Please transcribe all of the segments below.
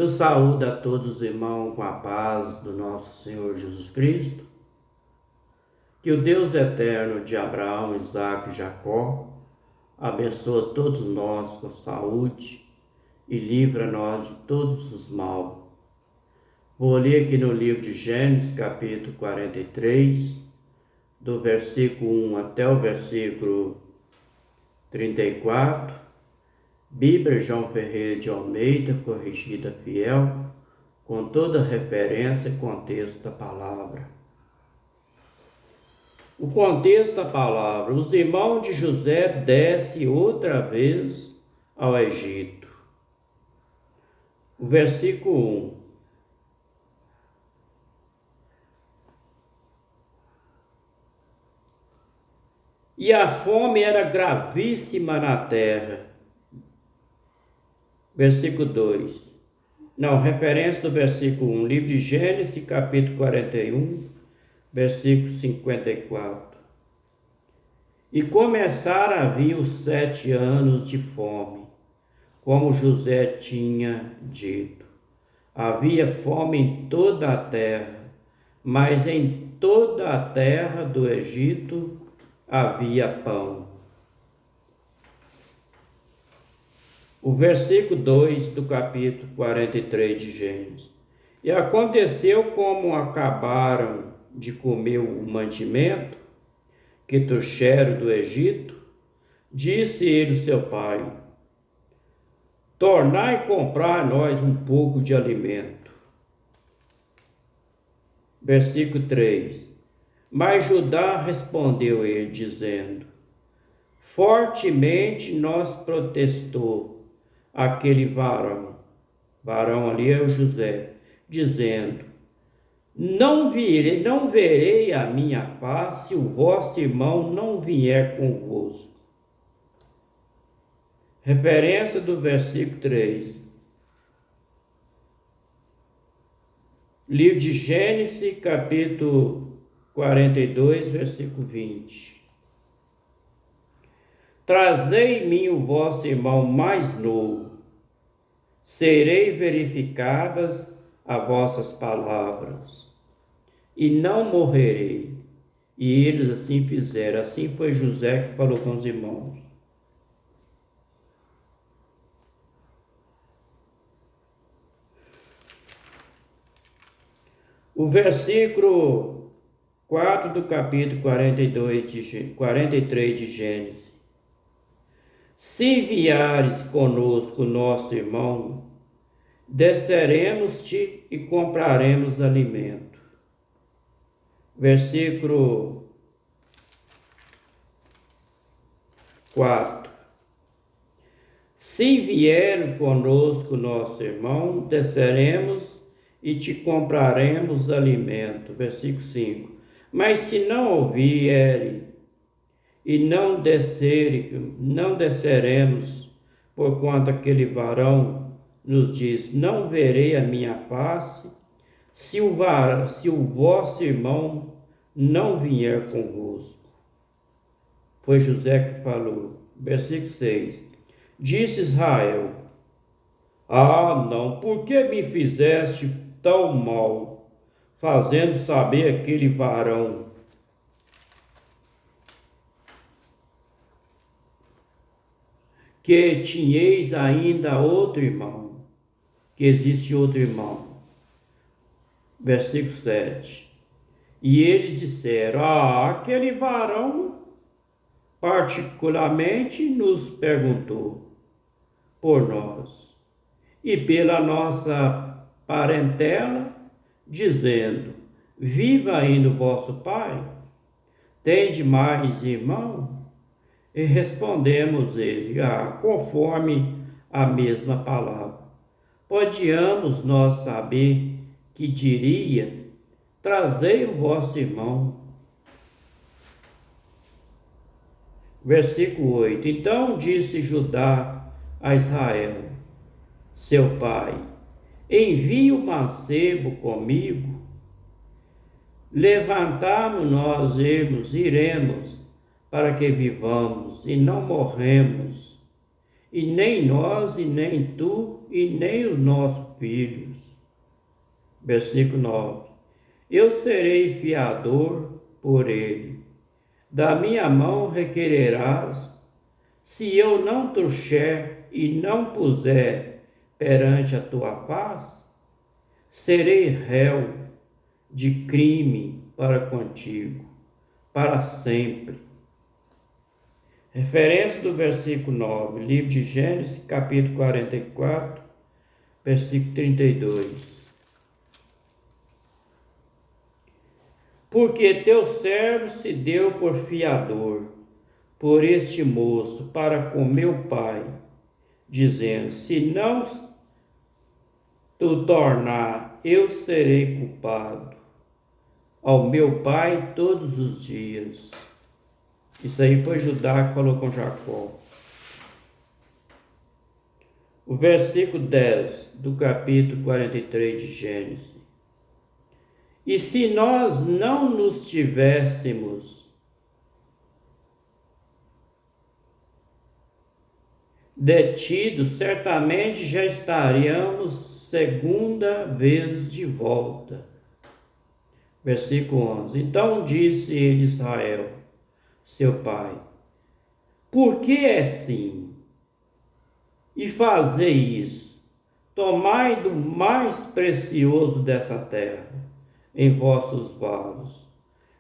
Eu saúdo a todos os irmãos com a paz do nosso Senhor Jesus Cristo. Que o Deus eterno de Abraão, Isaque e Jacó abençoe todos nós com saúde e livra nós de todos os males. Vou ler aqui no livro de Gênesis, capítulo 43, do versículo 1 até o versículo 34. Bíblia João Ferreira de Almeida, corrigida fiel, com toda referência e contexto da palavra. O contexto da palavra: os irmãos de José descem outra vez ao Egito. O versículo 1. E a fome era gravíssima na terra. Versículo 2. Não, referência do versículo 1. Livro de Gênesis, capítulo 41, versículo 54. E começaram a vir os 7 anos de fome, como José tinha dito. Havia fome em toda a terra, mas em toda a terra do Egito havia pão. O versículo 2 do capítulo 43 de Gênesis. E aconteceu, como acabaram de comer o mantimento que trouxeram do Egito, disse ele seu pai: tornai comprar a nós um pouco de alimento. Versículo 3. Mas Judá respondeu ele, dizendo: fortemente nos protestou aquele varão ali é o José, dizendo: não verei a minha face se o vosso irmão não vier convosco. Referência do versículo 3. Livro de Gênesis, capítulo 42, versículo 20. Trazei em mim o vosso irmão mais novo, serei verificadas as vossas palavras, e não morrerei. E eles assim fizeram. Assim foi José que falou com os irmãos. O versículo 4 do capítulo 43 de Gênesis. Se enviares conosco nosso irmão, desceremos-te e compraremos alimento. Versículo 4. Se vieram conosco nosso irmão, desceremos e te compraremos alimento. Versículo 5. Mas se não ouvierem e não desceremos, porquanto aquele varão nos diz: não verei a minha face, se o vosso irmão não vier convosco. Foi José que falou. Versículo 6. Disse Israel: não, por que me fizeste tão mal, fazendo saber aquele varão que tinhais ainda outro irmão, que existe outro irmão. Versículo 7. E eles disseram: aquele varão particularmente nos perguntou por nós e pela nossa parentela, dizendo: viva ainda o vosso pai? Tende mais irmão? E respondemos ele: conforme a mesma palavra. Podíamos nós saber que diria: trazei o vosso irmão. Versículo 8. Então disse Judá a Israel, seu pai: envie o mancebo comigo. Levantamo nós iremos para que vivamos e não morremos. e nem nós, e nem tu, e nem os nossos filhos. Versículo 9. Eu serei fiador por ele. Da minha mão requererás, se eu não trouxer e não puser perante a tua face, serei réu de crime para contigo, para sempre. Referência do versículo 9, livro de Gênesis, capítulo 44, versículo 32. Porque teu servo se deu por fiador, por este moço, para com meu pai, dizendo, se não tu tornar, eu serei culpado ao meu pai todos os dias. Isso aí foi Judá que falou com Jacó. O versículo 10 do capítulo 43 de Gênesis. E se nós não nos tivéssemos detido, certamente já estaríamos segunda vez de volta. Versículo 11. Então disse ele Israel, seu pai, por que é assim? E fazei isso, tomai do mais precioso dessa terra, em vossos vasos,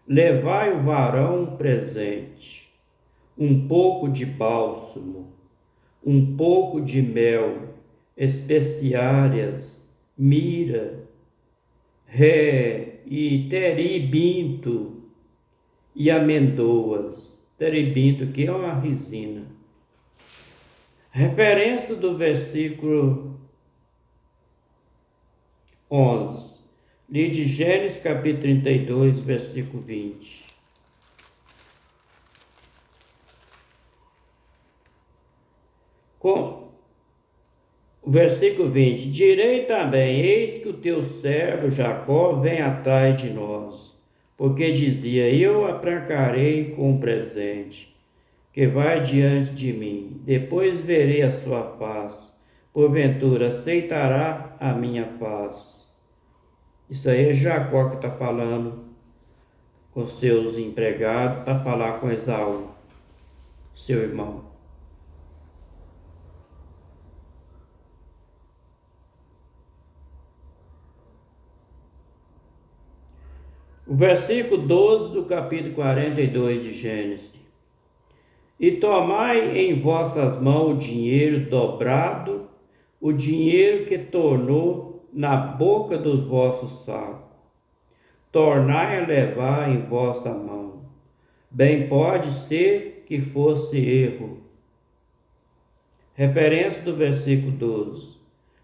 levai o varão um presente, um pouco de bálsamo, um pouco de mel, especiárias, mira, ré e terebinto e amendoas. Terebinto, que é uma resina. Referência do versículo 11, livro de Gênesis, capítulo 32, versículo 20. Com o versículo 20, direi também, eis que o teu servo Jacó vem atrás de nós, porque dizia, eu aprancarei com um presente, que vai diante de mim, depois verei a sua face, porventura aceitará a minha face. Isso aí é Jacó que está falando com seus empregados para falar com Esaú, seu irmão. O versículo 12 do capítulo 42 de Gênesis. E tomai em vossas mãos o dinheiro dobrado, o dinheiro que tornou na boca dos vossos sacos. Tornai a levar em vossa mão. Bem pode ser que fosse erro. Referência do versículo 12.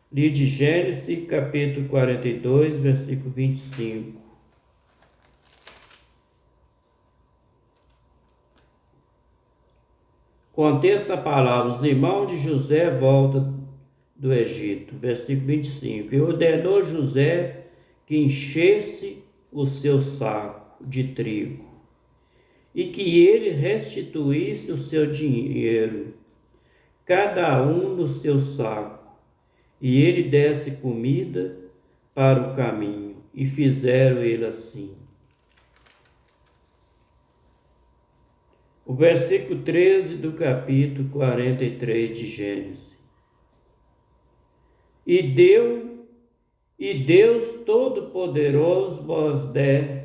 Livro de Gênesis, capítulo 42, versículo 25. Contexto da palavra, os irmãos de José voltam do Egito, versículo 25. E ordenou José que enchesse o seu saco de trigo e que ele restituísse o seu dinheiro, cada um no seu saco, e ele desse comida para o caminho. E fizeram ele assim. O versículo 13 do capítulo 43 de Gênesis. E Deus Todo-Poderoso vos dê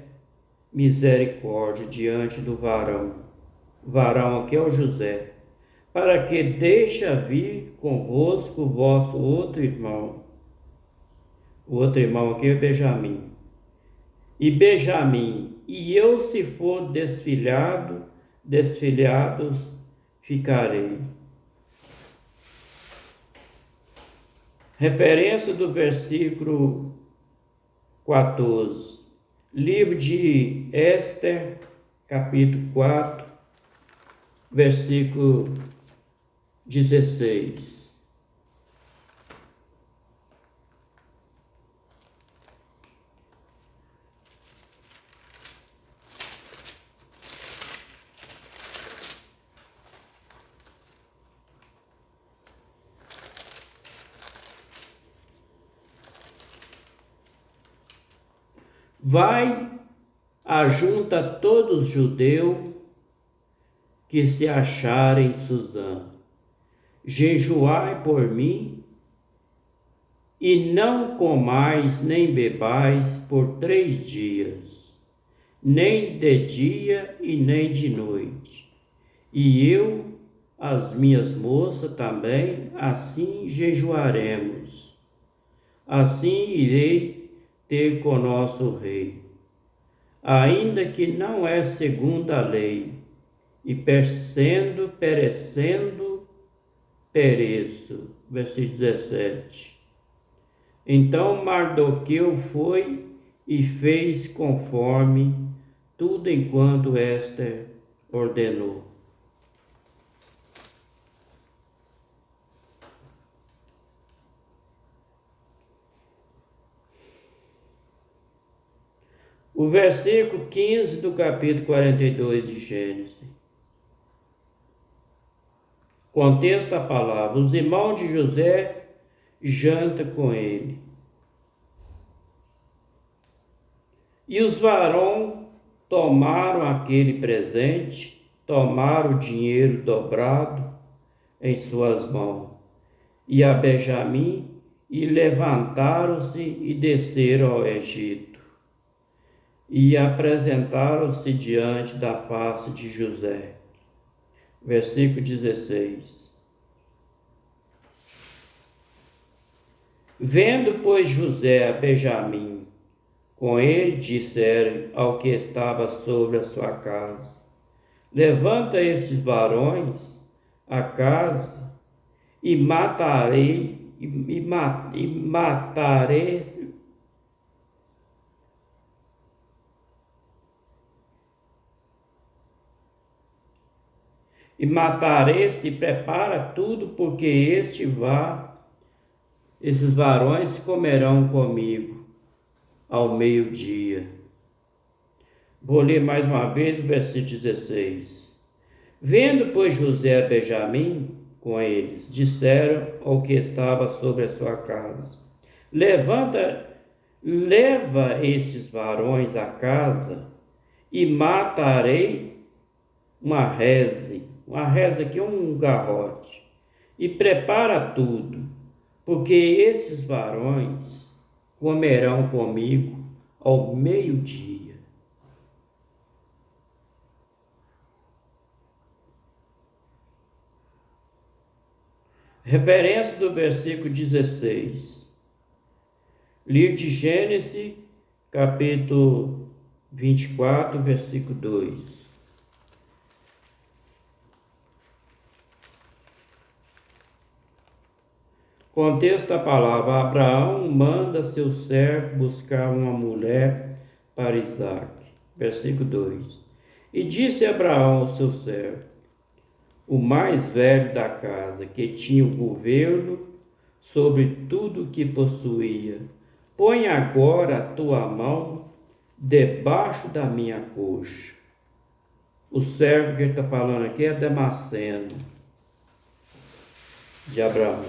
misericórdia diante do varão. O varão aqui é o José. Para que deixe vir convosco o vosso outro irmão. O outro irmão aqui é Benjamim. E Benjamim, e eu se for desfilhados ficarei. Referência do versículo 14. Livro de Ester, capítulo 4, versículo 16. Vai, ajunta todos os judeus que se acharem em Suzã, jejuai por mim, e não comais nem bebais por 3 dias, nem de dia e nem de noite. E eu, as minhas moças também, assim jejuaremos. Assim irei ter com nosso rei, ainda que não é segundo a lei, e perecendo, pereço. Versículo 17. Então Mardoqueu foi e fez conforme tudo enquanto Éster ordenou. O versículo 15 do capítulo 42 de Gênesis. Contexto a palavra. Os irmãos de José jantam com ele. E os varões tomaram aquele presente, tomaram o dinheiro dobrado em suas mãos, e a Benjamim, e levantaram-se e desceram ao Egito, e apresentaram-se diante da face de José. Versículo 16. Vendo, pois, José a Benjamim, com ele disseram ao que estava sobre a sua casa: levanta esses varões a casa, e matarei se prepara tudo, porque esses varões comerão comigo ao meio-dia. Vou ler mais uma vez o versículo 16. Vendo, pois, José a Benjamim com eles, disseram ao que estava sobre a sua casa: leva esses varões a casa, e matarei uma reze aqui, um garrote, e prepara tudo, porque esses varões comerão comigo ao meio-dia. Referência do versículo 16. Livro de Gênesis, capítulo 24, versículo 2. Contexto a palavra. Abraão manda seu servo buscar uma mulher para Isaque. Versículo 2. E disse Abraão ao seu servo, o mais velho da casa, que tinha o governo sobre tudo o que possuía: põe agora a tua mão debaixo da minha coxa. O servo que ele está falando aqui é Damasceno, de Abraão.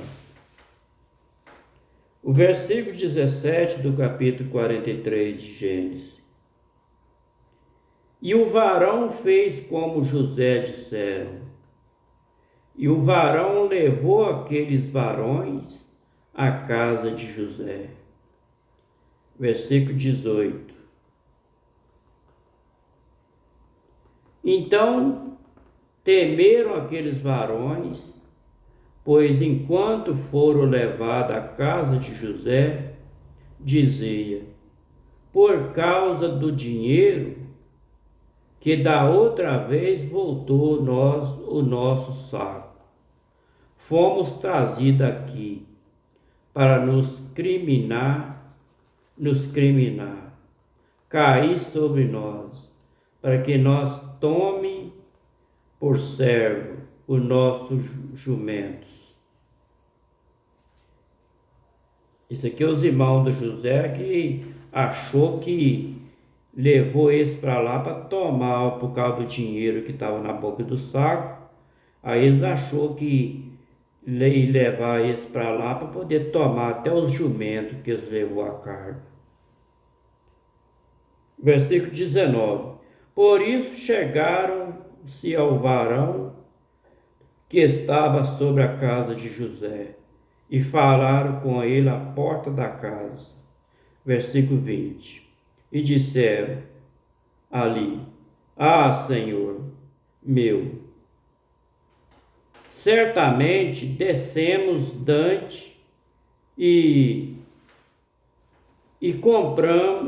O versículo 17 do capítulo 43 de Gênesis. E o varão fez como José disseram, e o varão levou aqueles varões à casa de José. Versículo 18. Então temeram aqueles varões, pois enquanto foram levados à casa de José, dizia: por causa do dinheiro que da outra vez voltou o nosso saco, fomos trazidos aqui para nos criminar, cair sobre nós, para que nós tome por servo os nossos jumentos. Isso aqui é os irmãos do José que achou que levou esse para lá para tomar por causa do dinheiro que estava na boca do saco. Aí eles achou que ia levar esse para lá para poder tomar até os jumentos que eles levou a carga. Versículo 19. Por isso chegaram-se ao varão que estava sobre a casa de José e falaram com ele à porta da casa. Versículo 20. E disseram ali: Ah, Senhor meu, certamente descemos dante e comprar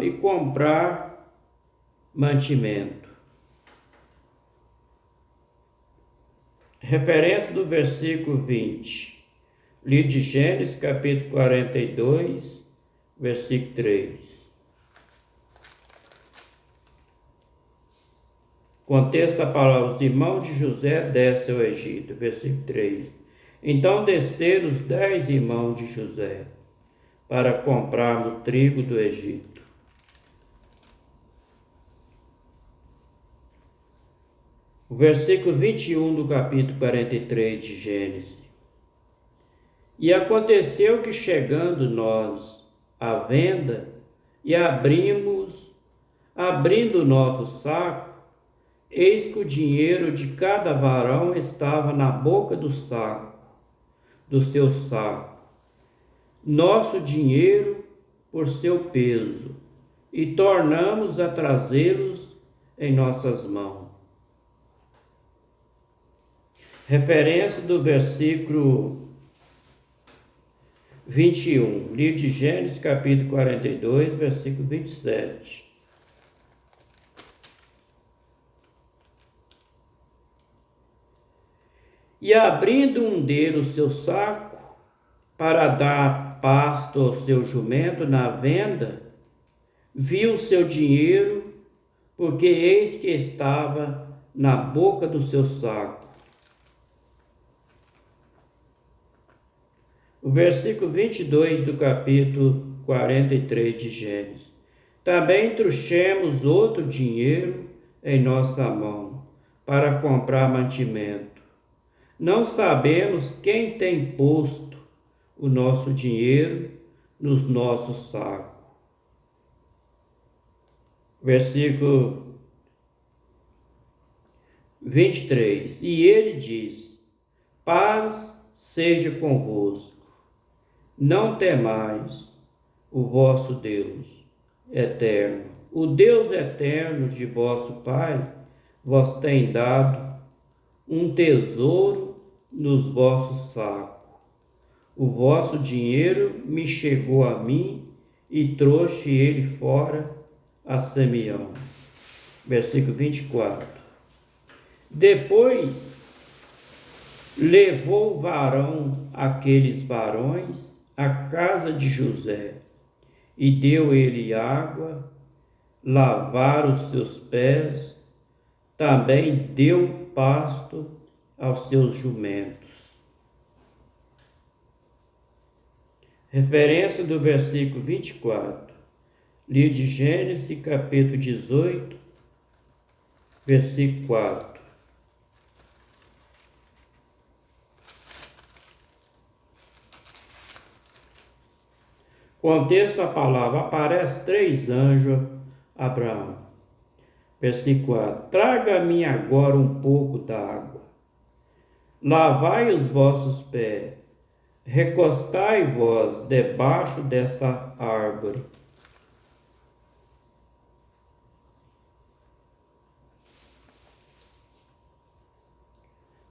mantimento. Referência do versículo 20. Livro de Gênesis, capítulo 42, versículo 3. Contexto da palavra: os irmãos de José descem ao Egito. Versículo 3. Então desceram os 10 irmãos de José para comprar o trigo do Egito. O versículo 21 do capítulo 43 de Gênesis. E aconteceu que, chegando nós à venda e abrindo o nosso saco, eis que o dinheiro de cada varão estava na boca do seu saco, nosso dinheiro por seu peso, e tornamos a trazê-los em nossas mãos. Referência do versículo 21, livro de Gênesis, capítulo 42, versículo 27. E abrindo um deles o seu saco, para dar pasto ao seu jumento na venda, viu o seu dinheiro, porque eis que estava na boca do seu saco. O versículo 22 do capítulo 43 de Gênesis. Também trouxemos outro dinheiro em nossa mão, para comprar mantimento. Não sabemos quem tem posto o nosso dinheiro nos nossos sacos. Versículo 23. E ele diz: paz seja convosco. Não temais o vosso Deus eterno. O Deus eterno de vosso Pai vos tem dado um tesouro nos vossos sacos. O vosso dinheiro me chegou a mim e trouxe ele fora a Simeão. Versículo 24. Depois levou o varão aqueles varões à casa de José e deu ele água, lavar os seus pés, também deu pasto aos seus jumentos. Referência do versículo 24, livro de Gênesis, capítulo 18, versículo 4. Contexto da palavra: aparece 3 anjos a Abraão. Versículo 4. Traga-me agora um pouco d'água, lavai os vossos pés, recostai-vos debaixo desta árvore.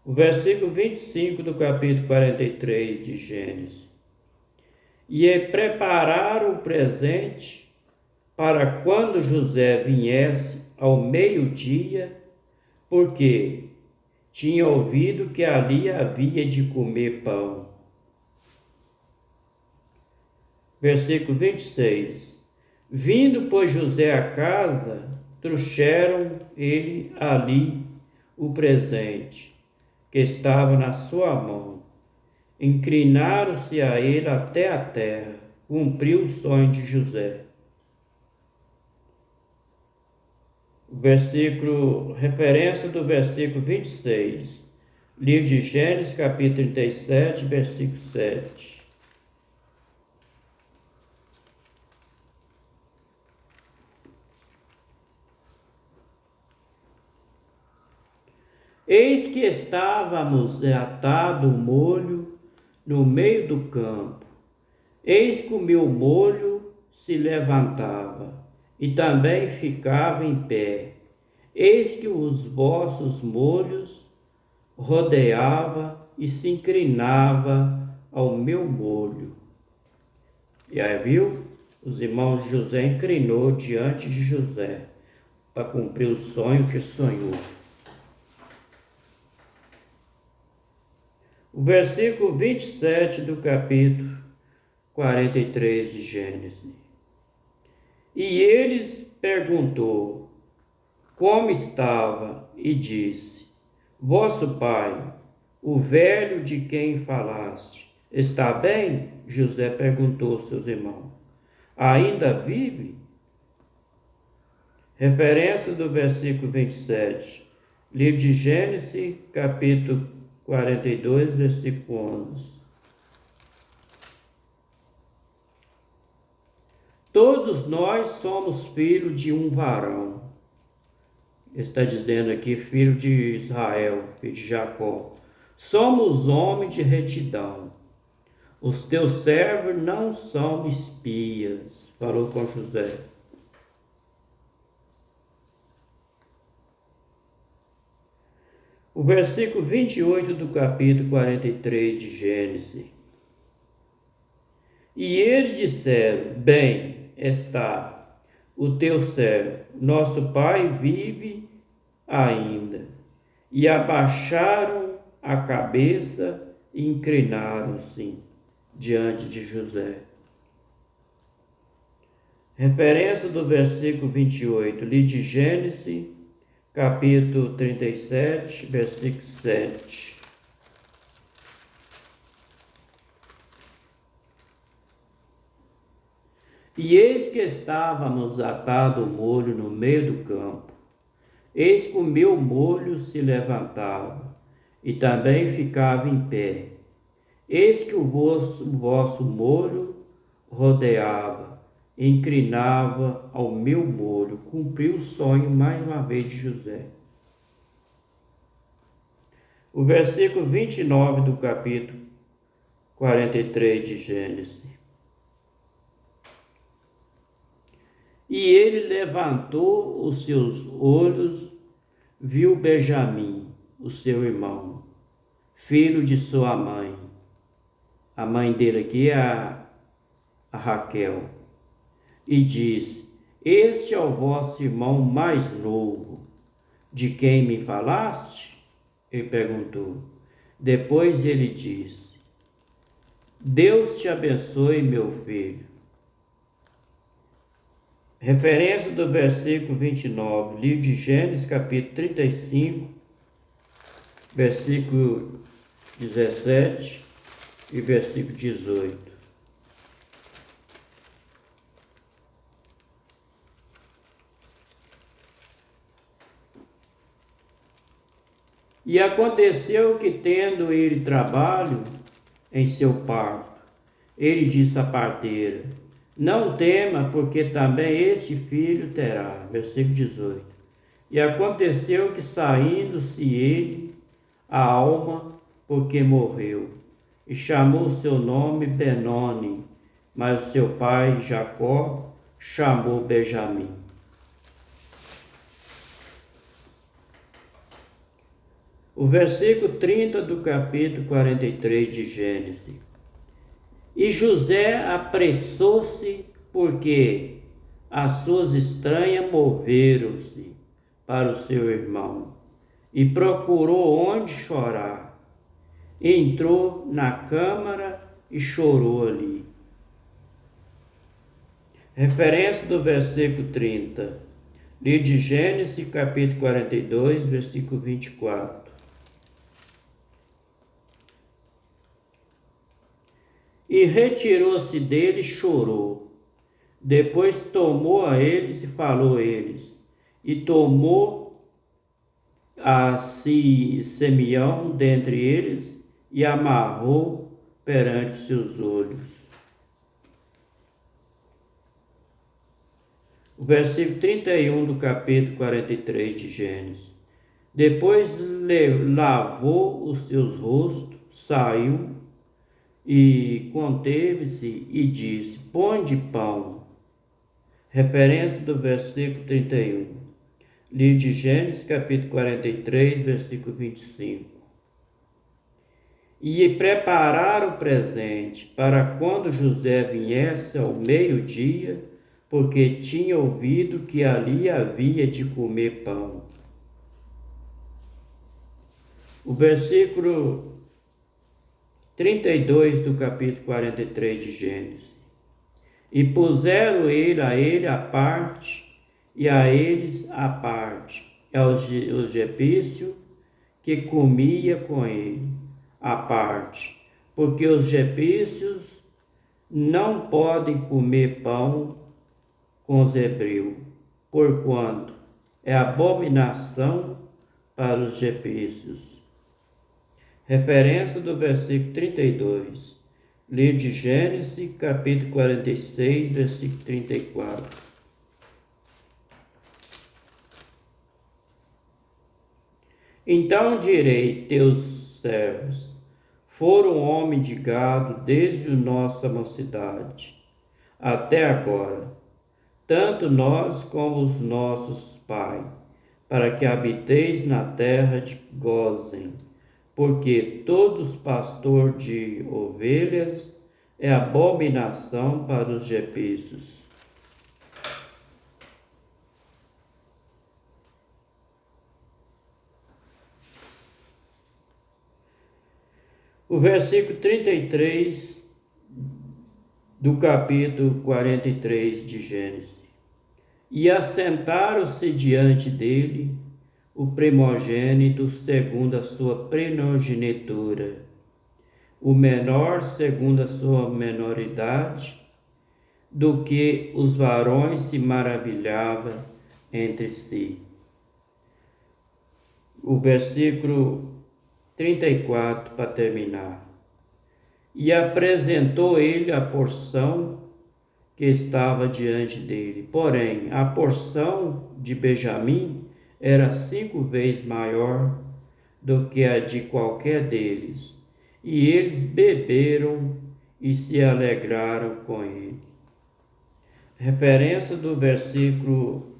O versículo 25 do capítulo 43 de Gênesis. E prepararam o presente para quando José viesse ao meio-dia, porque tinha ouvido que ali havia de comer pão. Versículo 26. Vindo, pois, José à casa, trouxeram ele ali o presente que estava na sua mão. Inclinaram-se a ele até a terra. Cumpriu o sonho de José. Referência do versículo 26. Livro de Gênesis, capítulo 37, versículo 7. Eis que estávamos atado o molho no meio do campo. Eis que o meu molho se levantava e também ficava em pé. Eis que os vossos molhos rodeava e se inclinava ao meu molho. E aí, viu? Os irmãos de José inclinou diante de José para cumprir o sonho que sonhou. O versículo 27 do capítulo 43 de Gênesis. E eles perguntou como estava e disse: Vosso pai, o velho de quem falaste, está bem? José perguntou aos seus irmãos. Ainda vive? Referência do versículo 27. Livro de Gênesis, capítulo 42, versículo 11. Todos nós somos filhos de um varão. Está dizendo aqui, filho de Israel, filho de Jacó. Somos homens de retidão. Os teus servos não são espias, falou com José. O versículo 28 do capítulo 43 de Gênesis. E eles disseram: Bem está o teu servo, nosso pai vive ainda. E abaixaram a cabeça e inclinaram-se diante de José. Referência do versículo 28, li de Gênesis, capítulo 37, versículo 7. E eis que estávamos atados o molho no meio do campo. Eis que o meu molho se levantava e também ficava em pé. Eis que o vosso molho rodeava, inclinava ao meu molho. Cumpriu o sonho mais uma vez de José. O versículo 29 do capítulo 43 de Gênesis. E ele levantou os seus olhos, viu Benjamim, o seu irmão, filho de sua mãe. A mãe dele aqui é a Raquel. E disse: Este é o vosso irmão mais novo, de quem me falaste? Ele perguntou. Depois ele disse: Deus te abençoe, meu filho. Referência do versículo 29, livro de Gênesis, capítulo 35, versículo 17 e versículo 18. E aconteceu que, tendo ele trabalho em seu parto, ele disse à parteira: Não tema, porque também este filho terá. Versículo 18. E aconteceu que, saindo-se ele, a alma, porque morreu, e chamou seu nome Benoni, mas o seu pai Jacó chamou Benjamim. O versículo 30 do capítulo 43 de Gênesis. E José apressou-se, porque as suas estranhas moveram-se para o seu irmão, e procurou onde chorar. Entrou na câmara e chorou ali. Referência do versículo 30, livro de Gênesis, capítulo 42, versículo 24. E retirou-se dele e chorou. Depois tomou a eles e falou a eles. E tomou a si Simeão dentre eles e amarrou perante seus olhos. O versículo 31 do capítulo 43 de Gênesis. Depois lavou os seus rostos, saiu e conteve-se e disse: Põe de pão. Referência do versículo 31. Livro de Gênesis, capítulo 43, versículo 25. E prepararam o presente para quando José viesse ao meio-dia, porque tinha ouvido que ali havia de comer pão. O versículo 32 do capítulo 43 de Gênesis. E puseram a ele a parte, e a eles a parte, os egípcios que comia com ele, a parte, porque os egípcios não podem comer pão com os hebreus, porquanto é abominação para os egípcios. Referência do versículo 32, livro de Gênesis, capítulo 46, versículo 34. Então direi, teus servos foram homem de gado desde nossa mocidade até agora, tanto nós como os nossos pais, para que habiteis na terra de Gósen, porque todos pastor de ovelhas é abominação para os egípcios. O versículo 33 do capítulo 43 de Gênesis. E assentaram-se diante dele o primogênito segundo a sua primogenitura, o menor segundo a sua menoridade, do que os varões se maravilhavam entre si. O versículo 34 para terminar. E apresentou ele a porção que estava diante dele. Porém, a porção de Benjamim era 5 vezes maior do que a de qualquer deles. E eles beberam e se alegraram com ele. Referência do versículo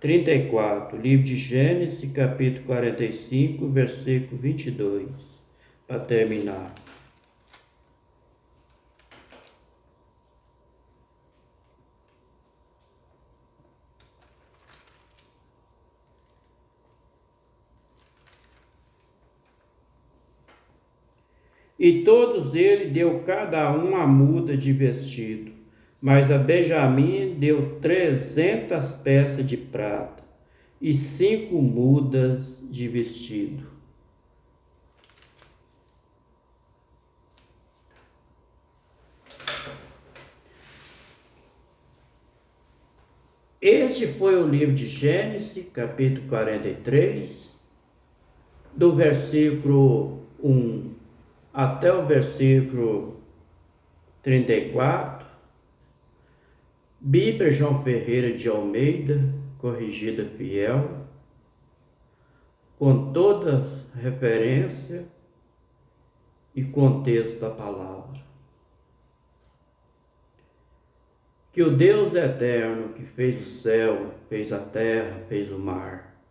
34, livro de Gênesis, capítulo 45, versículo 22, para terminar. E todos eles deu cada um a muda de vestido, mas a Benjamim deu 300 peças de prata e 5 mudas de vestido. Este foi o livro de Gênesis, capítulo 43, do versículo 1 até o versículo 34, Bíblia João Ferreira de Almeida, corrigida fiel, com todas referência e contexto da palavra. Que o Deus eterno que fez o céu, fez a terra, fez o mar,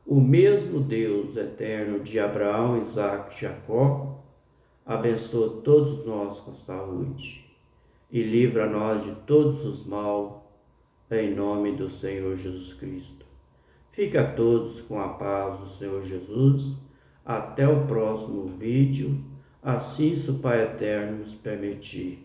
o mesmo Deus eterno de Abraão, Isaque e Jacó, abençoa todos nós com saúde e livra nós de todos os mal, em nome do Senhor Jesus Cristo. Fica a todos com a paz do Senhor Jesus. Até o próximo vídeo, assim se o Pai Eterno nos permitir.